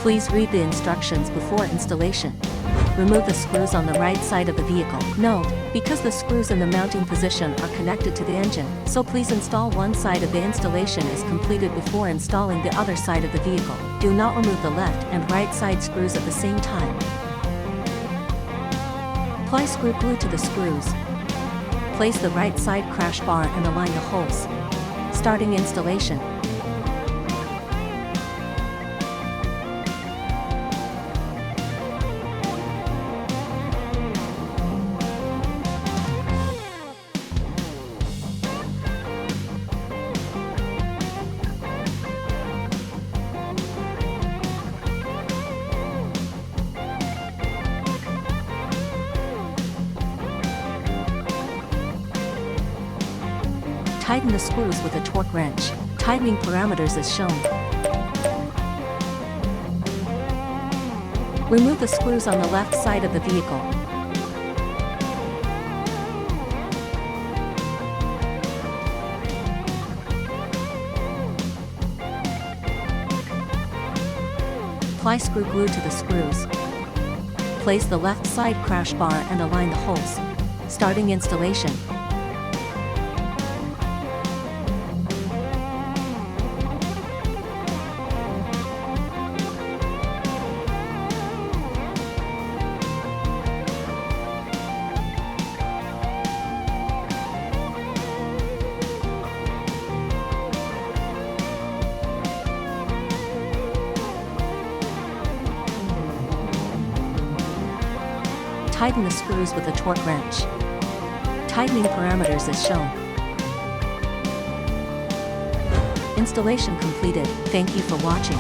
Please read the instructions before installation. Remove the screws on the right side of the vehicle. Note, because the screws in the mounting position are connected to the engine, so please install one side of the installation is completed before installing the other side of the vehicle. Do not remove the left and right side screws at the same time. Apply screw glue to the screws. Place the right side crash bar and align the holes. Starting installation. Tighten the screws with a torque wrench. Tightening parameters as shown. Remove the screws on the left side of the vehicle. Apply screw glue to the screws. Place the left side crash bar and align the holes. Starting installation. Tighten the screws with a torque wrench. Tightening parameters as shown. Installation completed. Thank you for watching.